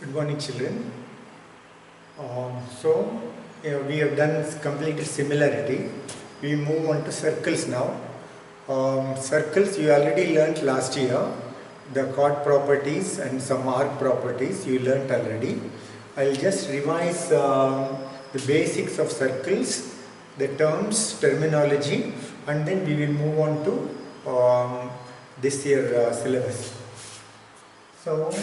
Good morning, children. We have done completed similarity. We move on to circles now. Circles you already learnt last year. The chord properties and some arc properties you learnt already. I'll just revise the basics of circles, the terms, terminology, and then we will move on to this year syllabus. So,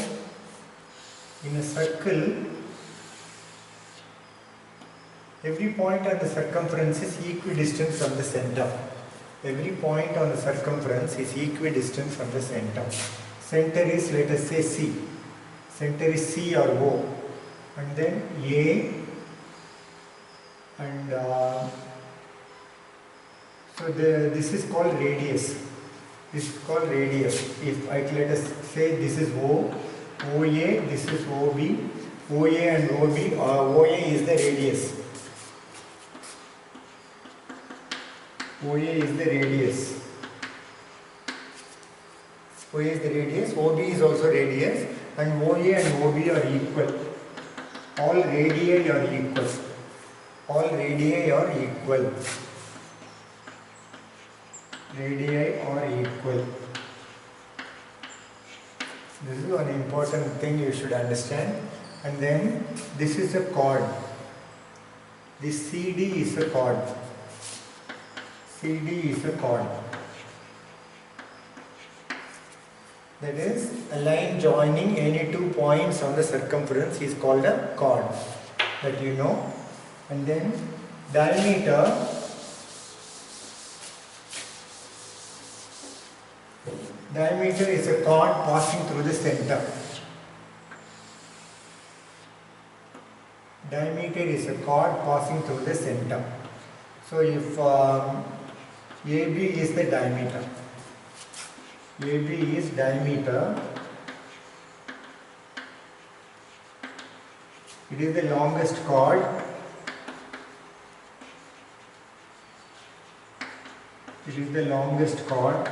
in a circle, every point on the circumference is equidistant from the center. Every point on the circumference is equidistant from the center. Center is, let us say, C. Center is C or O. And then A. And this is called radius. This is called radius. If let us say this is O. OA, this is OB, OA and OB, OA is the radius. OA is the radius. OA is the radius, OB is also radius, and OA and OB are equal. All radii are equal. All radii are equal. Radii are equal. This is one important thing you should understand. And then this is a chord. This CD is a chord. CD is a chord. That is, a line joining any two points on the circumference is called a chord. That you know. And then diameter. Diameter is a chord passing through the center. Diameter is a chord passing through the center. So if AB is the diameter. AB is diameter. It is the longest chord. It is the longest chord.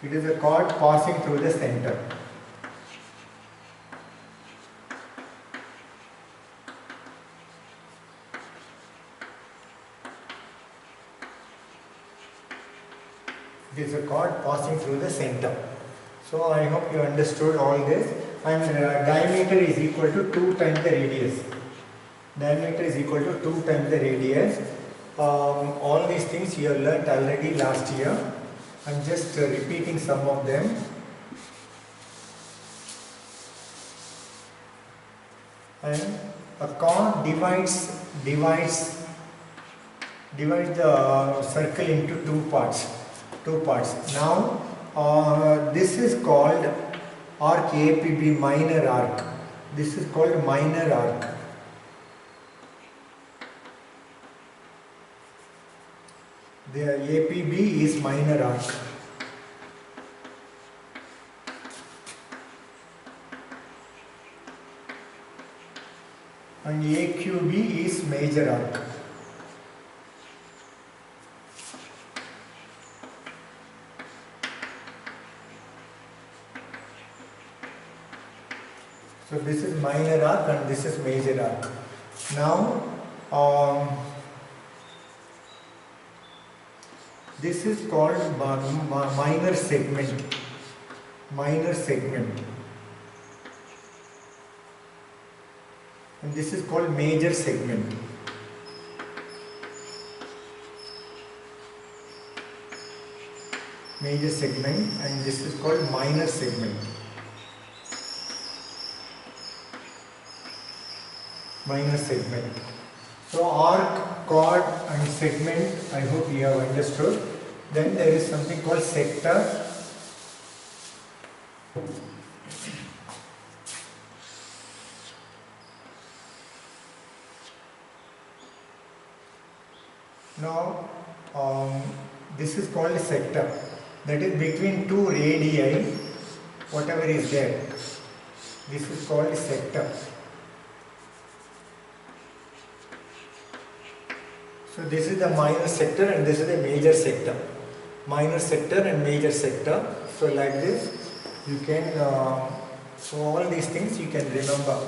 It is a chord passing through the center. It is a chord passing through the center. So I hope you understood all this. And diameter is equal to 2 times the radius. Diameter is equal to 2 times the radius. All these things you have learnt already last year. I am just repeating some of them. And a chord divides the circle into two parts. Now this is called arc APB, minor arc. This is called minor arc. The APB is minor arc. And AQB is major arc. So this is minor arc and this is major arc. Now this is called minor segment. Minor segment. And this is called major segment. Major segment, and this is called minor segment. Minor segment. So arc, chord and segment, I hope you have understood. Then there is something called sector. Now this is called a sector. That is between two radii, whatever is there. This is called a sector. So this is the minor sector and this is the major sector. Minor sector and major sector. So like this, you can So all these things you can remember.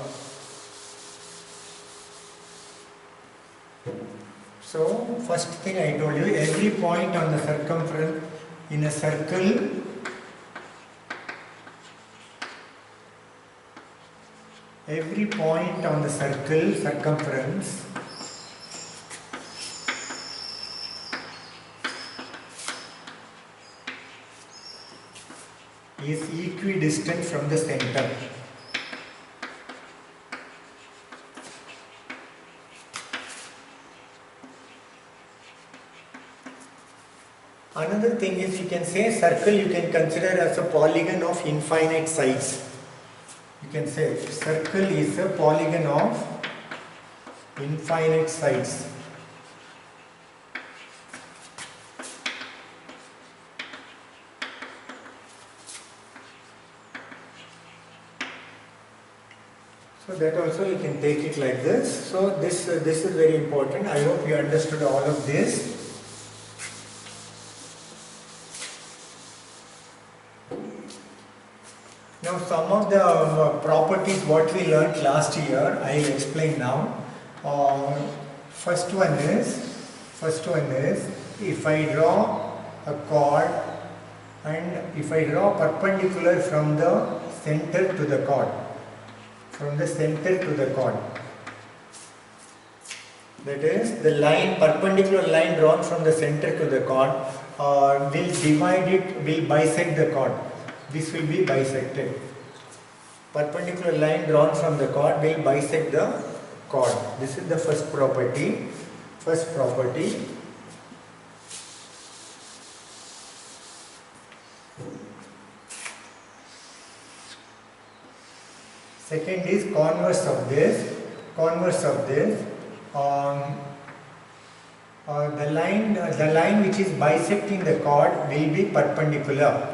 So first thing I told you, every point on the circumference in a circle circumference is equidistant from the center. Another thing is, you can say circle you can consider as a polygon of infinite size. You can say circle is a polygon of infinite size. So that also you can take it like this. So this is very important. I hope you understood all of this. Now some of the properties what we learnt last year, I will explain now. First one is if I draw a chord and if I draw perpendicular from the center to the chord, that is the line, perpendicular line drawn from the center to the chord will bisect the chord. This will be bisected. Perpendicular line drawn from the chord will bisect the chord. This is the first property. Second is converse of this. The line which is bisecting the chord will be perpendicular.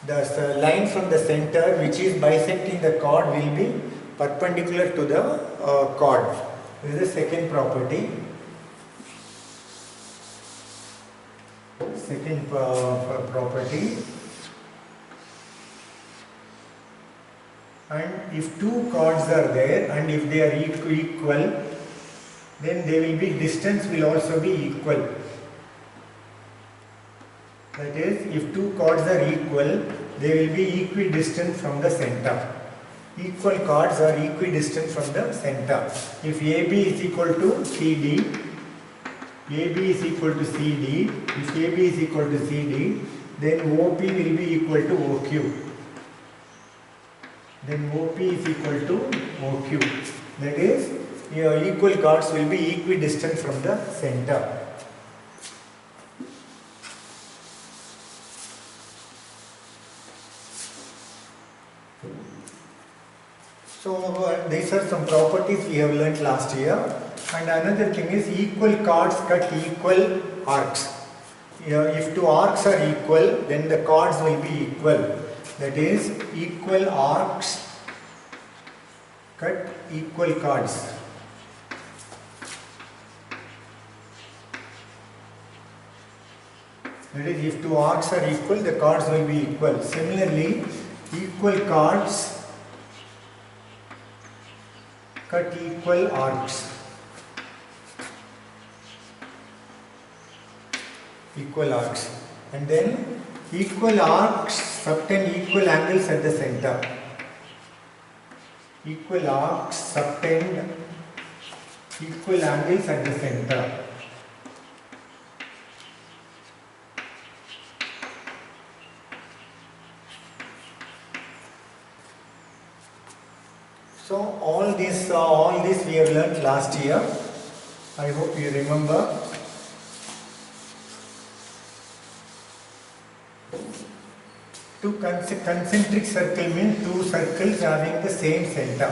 The line from the center which is bisecting the chord will be perpendicular to the chord. This is the second property. And if two chords are there and if they are equal, then they will be, distance will also be equal. That is, if two chords are equal, they will be equidistant from the center. Equal chords are equidistant from the center. If AB is equal to CD, AB is equal to CD, if AB is equal to CD, then OP will be equal to OQ. Then OP is equal to OQ. That is, your equal chords will be equidistant from the center. So these are some properties we have learnt last year. And another thing is, equal chords cut equal arcs. If two arcs are equal, then the chords will be equal. That is, equal arcs cut equal chords. That is, if two arcs are equal, the chords will be equal. Similarly, equal chords cut equal arcs. And then equal arcs subtend equal angles at the center. Equal arcs subtend equal angles at the center. So all this we have learnt last year. I hope you remember. Two concentric circle means two circles having the same center.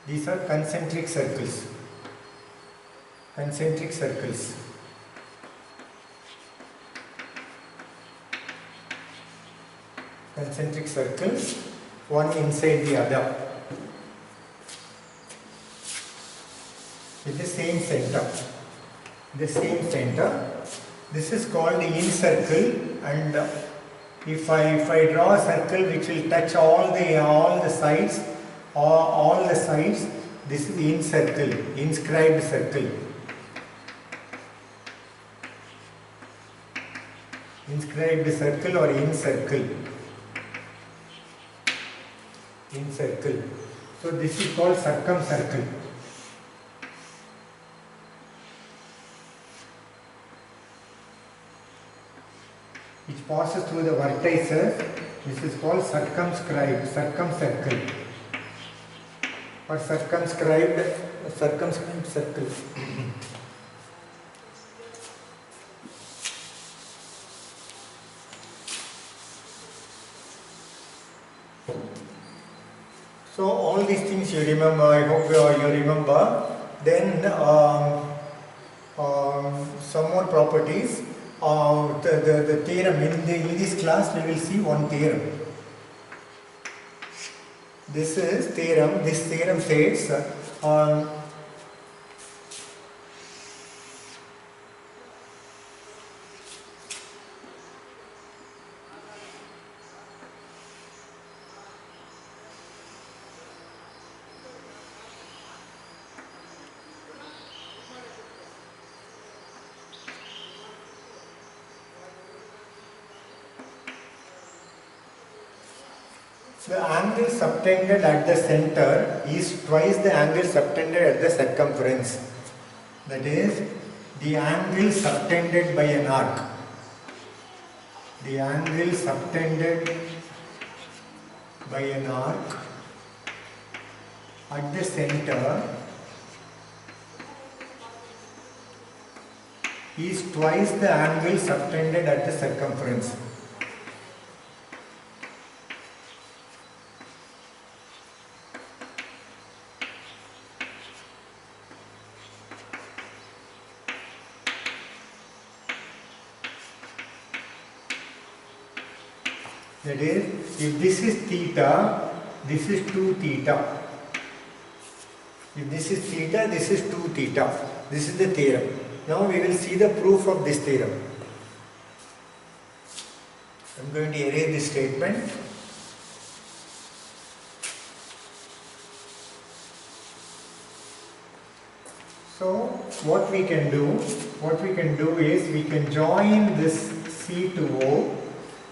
These are concentric circles. Concentric circles. Concentric circles, one inside the other, with the same center. This is called the in circle and if I draw a circle which will touch all the sides, all the sides, this is inscribed circle. Inscribed circle or incircle. Incircle. So this is called circumcircle. Which passes through the vertices. This is called circumscribed, circumcircle, or circumscribed circle. So all these things you remember, I hope you remember. Then some more properties. The theorem, in this class we will see one theorem. This theorem says the angle subtended at the center is twice the angle subtended at the circumference. That is, the angle subtended by an arc. The angle subtended by an arc at the center is twice the angle subtended at the circumference. That is, if this is theta, this is 2 theta. If this is theta, this is 2 theta. This is the theorem. Now we will see the proof of this theorem. I am going to erase this statement. So what we can do is we can join this C to O.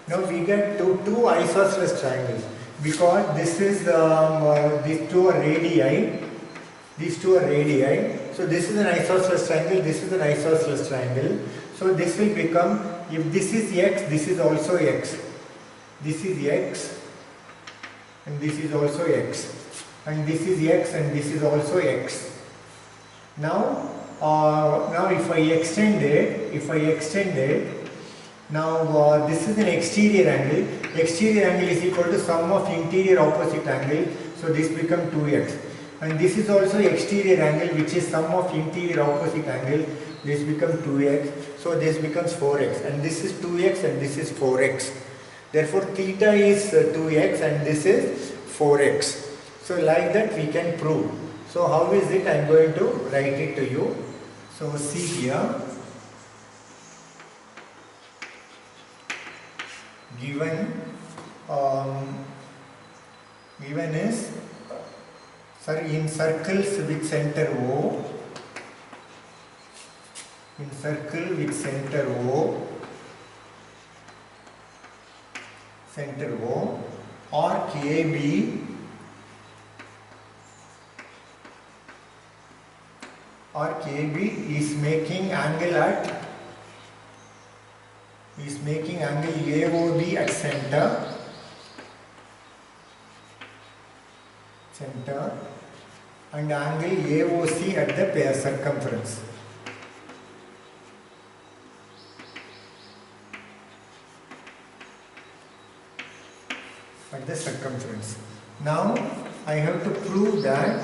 Now we get two isosceles triangles, because this is these two are radii. These two are radii. So this is an isosceles triangle. This is an isosceles triangle. So this will become, if this is x, this is also x. This is x, and this is also x, and this is x, and this is also x. Now if I extend it. Now this is an exterior angle. Exterior angle is equal to sum of interior opposite angle. So this becomes 2x. And this is also exterior angle, which is sum of interior opposite angle. This becomes 2x. So this becomes 4x. And this is 2x and this is 4x. Therefore theta is 2x and this is 4x. So like that we can prove. So how is it? I am going to write it to you. So see here. Given is, in circles with center O, arc AB is making angle AOB at center, and angle AOC at the circumference. At the circumference. Now I have to prove that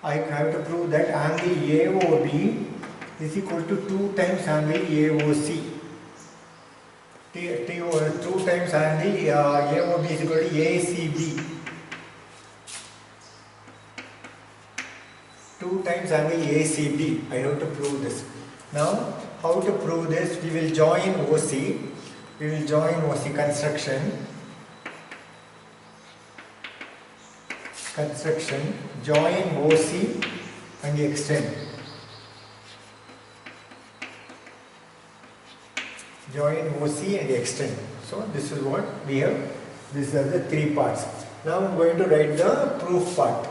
angle AOB is equal to 2 times angle AOC. 2 times angle AOB is equal to ACB. 2 times angle ACB. I have to prove this. Now, how to prove this? We will join OC. We will join OC construction. Join OC and extend. Join OC and extend. So this is what we have. These are the three parts. Now I am going to write the proof part.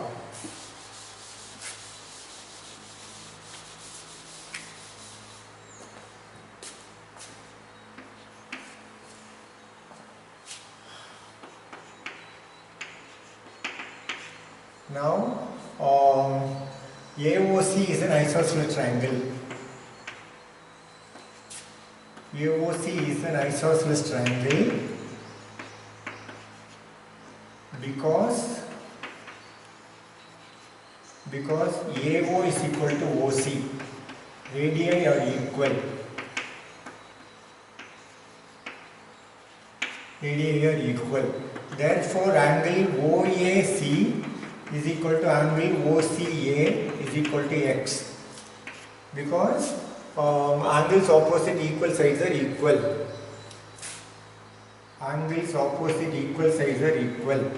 Now AOC is an isosceles triangle. AOC is an isosceles triangle because AO is equal to OC. Radii are equal. Therefore, angle OAC is equal to angle OCA is equal to X, because angles opposite equal sides are equal. Angles opposite equal sides are equal.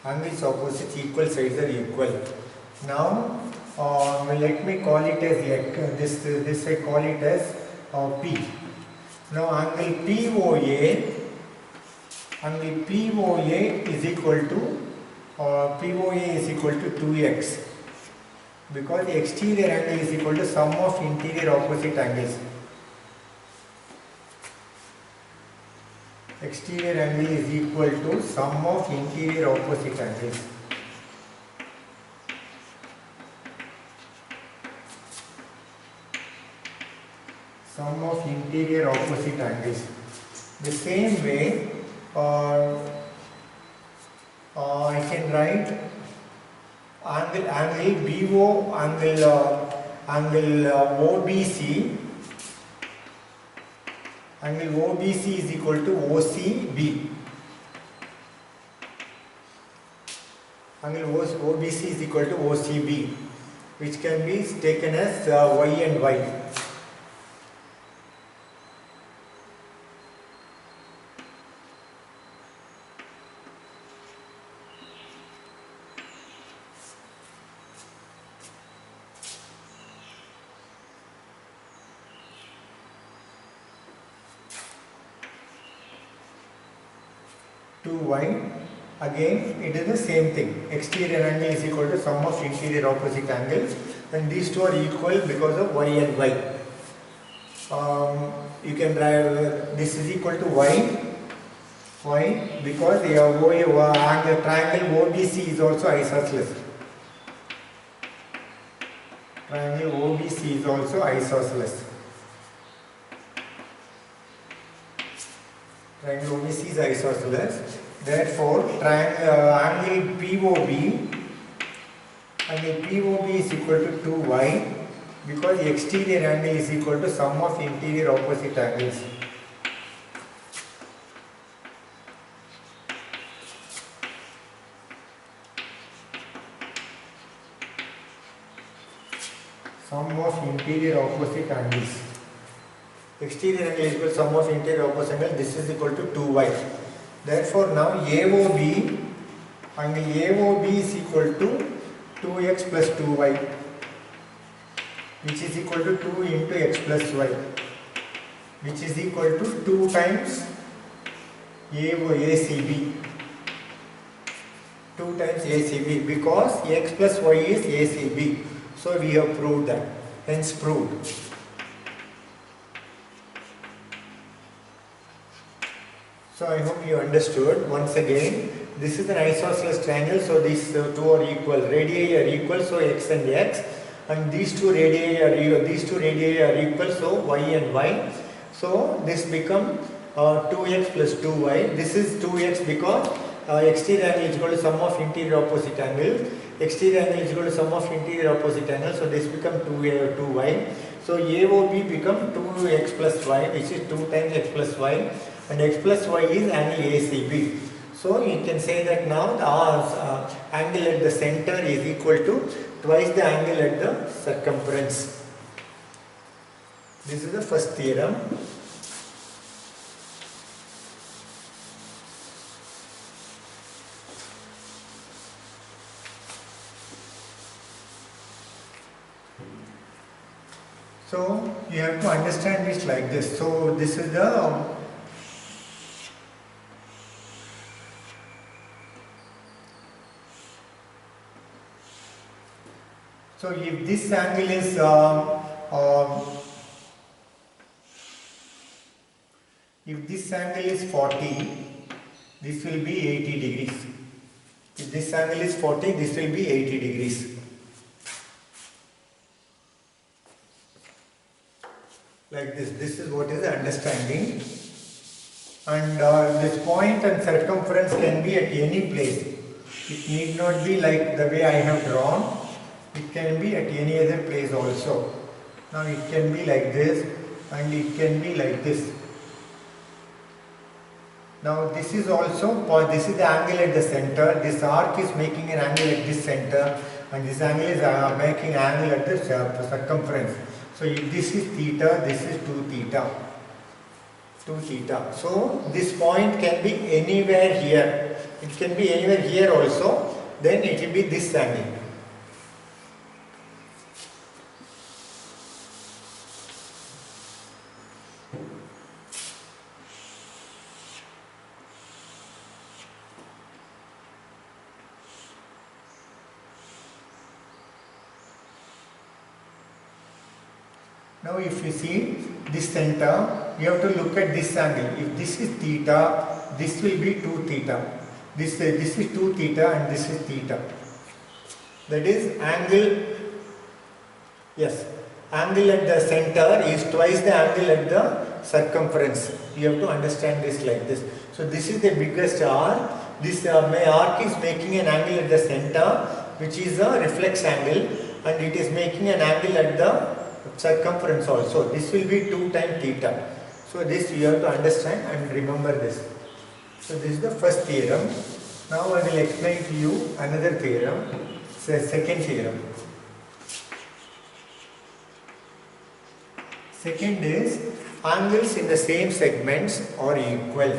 Angles opposite equal sides are equal. Now, let me call it as this I call it as P. Now, angle POA is equal to 2x, because the exterior angle is equal to sum of interior opposite angles. Exterior angle is equal to sum of interior opposite angles. Sum of interior opposite angles. The same way, I can write angle BO, angle OBC. Angle OBC is equal to OCB. Angle OBC is equal to OCB, which can be taken as Y and Y. Y. Again, it is the same thing. Exterior angle is equal to sum of interior opposite angles, and these two are equal because of Y and Y. You can write this is equal to Y because the triangle OBC is also isosceles. Triangle OBC is also isosceles. Triangle OBC is isosceles. Therefore, angle POB is equal to 2y, because the exterior angle is equal to sum of interior opposite angles. Sum of interior opposite angles. Exterior angle is equal to sum of interior opposite angles. This is equal to 2y. Therefore, now AOB, angle AOB is equal to 2x plus 2y, which is equal to 2 into x plus y, which is equal to 2 times ACB. 2 times ACB, because x plus y is ACB. So we have proved that. Hence proved. So I hope you understood. Once again, this is an isosceles triangle, so these two are equal. Radii are equal, so x and x, and these two radii are equal, so y and y. So this becomes 2x plus 2y. This is 2x because exterior angle is equal to sum of interior opposite angles. Exterior angle is equal to sum of interior opposite angles, so this becomes 2y. So AOB becomes 2x plus y, which is 2 times x plus y, and x plus y is angle ACB. So you can say that now the angle at the center is equal to twice the angle at the circumference. This is the first theorem. So you have to understand this like this. So this is the so if this angle is if this angle is 40, this will be 80 degrees. If this angle is 40, this will be 80 degrees. Like this. This is what is the understanding. And this point and circumference can be at any place. It need not be like the way I have drawn. It can be at any other place also. Now it can be like this and it can be like this. Now this is also, this is the angle at the center. This arc is making an angle at this center and this angle is making an angle at the circumference. So if this is theta, this is 2 theta. 2 theta. So this point can be anywhere here. It can be anywhere here also. Then it will be this angle. Now if you see this center, you have to look at this angle. If this is theta, this will be 2 theta. This is 2 theta and this is theta. That is angle, yes, angle at the center is twice the angle at the circumference. You have to understand this like this. So this is the biggest arc. This arc is making an angle at the center, which is a reflex angle, and it is making an angle at the circumference also. This will be 2 times theta. So this you have to understand and remember this. So this is the first theorem. Now I will explain to you another theorem. So second theorem. Second is angles in the same segments are equal.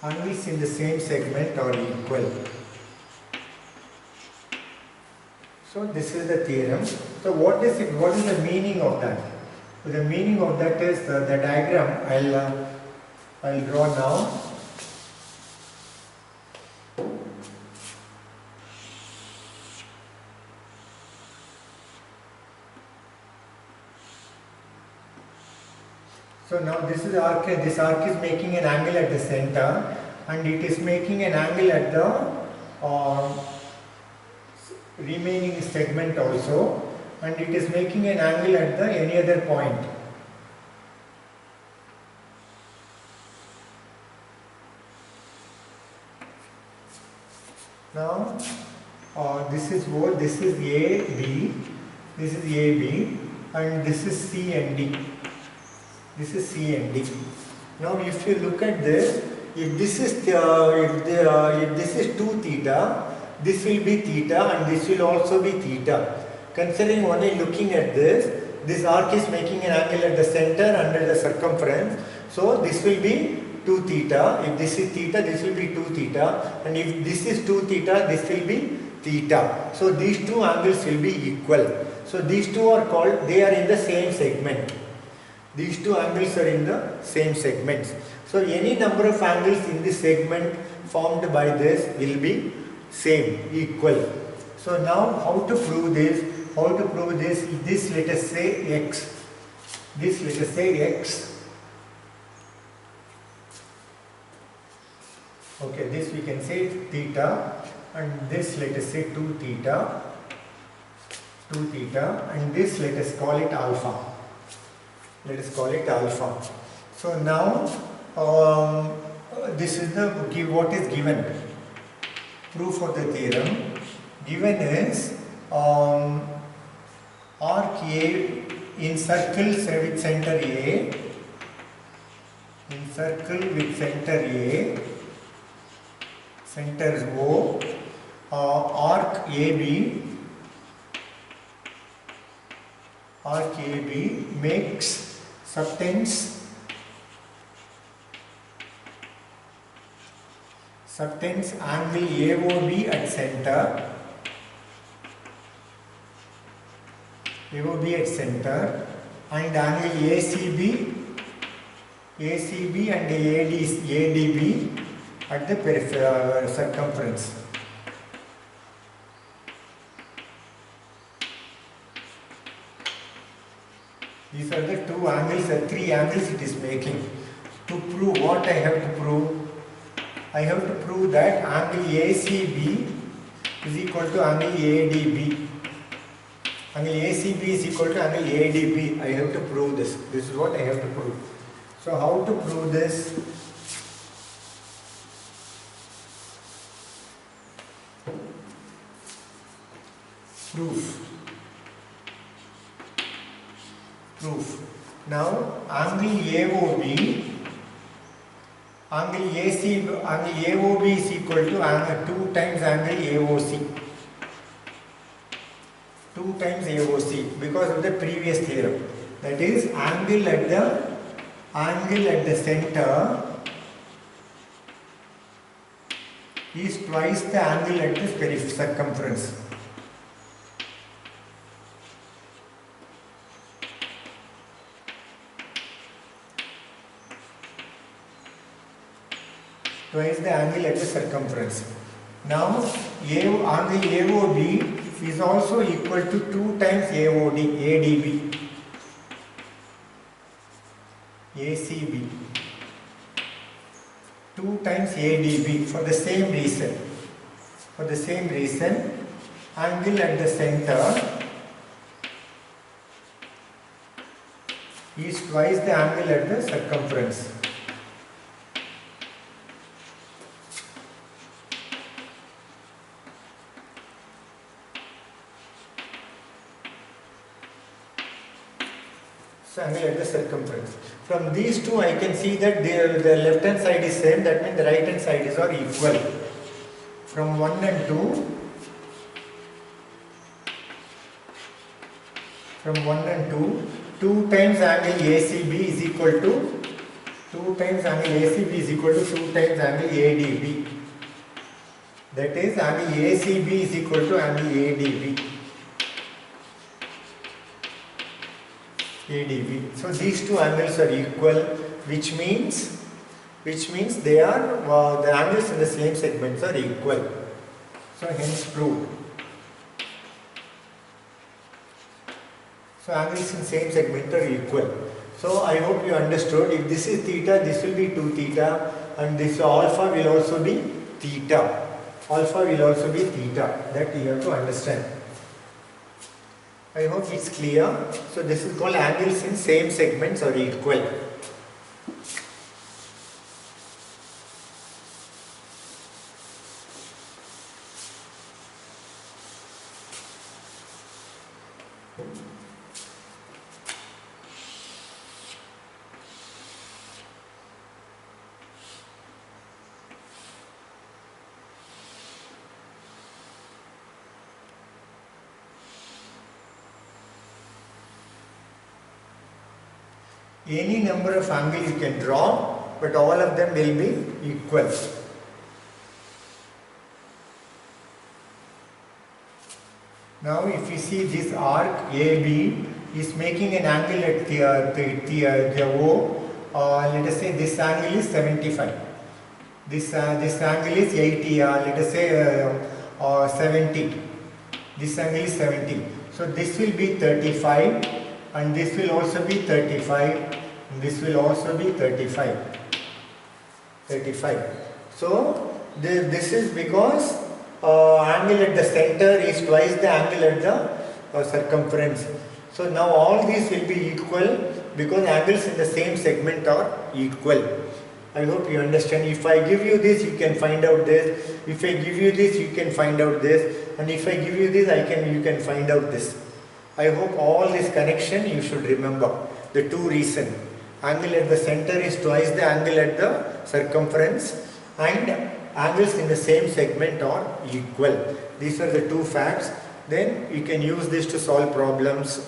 Angles in the same segment are equal. So this is the theorem. So what is it? What is the meaning of that? So the meaning of that is the diagram. I'll draw now. So now this is the arc. This arc is making an angle at the center, and it is making an angle at the remaining segment also, and it is making an angle at the any other point. Now this is what, this is A, B, this is A, B, and this is C and D. This is C and D. Now if you look at this, if this is if this is 2 theta, this will be theta and this will also be theta. Considering only looking at this arc is making an angle at the center and at the circumference. So this will be 2 theta. If this is theta, this will be 2 theta. And if this is 2 theta, this will be theta. So these two angles will be equal. So these two are called, they are in the same segment. These two angles are in the same segments. So any number of angles in this segment formed by this will be same, equal. So now how to prove this? How to prove this? This let us say x. This let us say x. Okay, this we can say theta, and this let us say 2 theta. 2 theta, and this let us call it alpha. Let us call it alpha. So now this is the what is given. Proof of the theorem given is A in circles with center A, in circle with center A, center O, arc AB makes subtends angle AOB at center, and angle ACB and ADB at the circumference. These are the two angles, three angles it is making. To prove what I have to prove? I have to prove that angle ACB is equal to angle ADB. Angle ACB is equal to angle ADB. I have to prove this. This is what I have to prove. So how to prove this? Proof. Now angle AOB, angle AOB is equal to angle 2 times angle AOC. 2 times AOC because of the previous theorem. That is angle at the center is twice the angle at the circumference. Twice the angle at the circumference. Now angle AOB is also equal to 2 times ADB, ACB, 2 times ADB for the same reason. Angle at the center is twice the angle at the circumference. Angle at the circumference. From these two I can see that the left hand side is same, that means the right hand side is are equal. From 1 and 2, 2 times angle ACB is equal to 2 times angle ADB. That is angle ACB is equal to angle ADB. So these two angles are equal, which means they are the angles in the same segments are equal. So hence proved. So angles in same segment are equal. So I hope you understood. If this is theta, this will be 2 theta, and this alpha will also be theta. That you have to understand. I hope it's clear. So this is called angles in same segments are equal. Any number of angles you can draw, but all of them will be equal. Now if you see this arc AB is making an angle at the O, let us say this angle is 75. This angle is 80, let us say 70. This angle is 70. So this will be 35, and this will also be 35, and this will also be 35. So this is because angle at the center is twice the angle at the circumference. So now all these will be equal because angles in the same segment are equal. I hope you understand. If I give you this, you can find out this. If I give you this, you can find out this. And if I give you this, you can find out this. I hope all this connection you should remember. The two reasons. Angle at the center is twice the angle at the circumference, and angles in the same segment are equal. These are the two facts. Then you can use this to solve problems.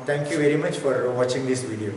Thank you very much for watching this video.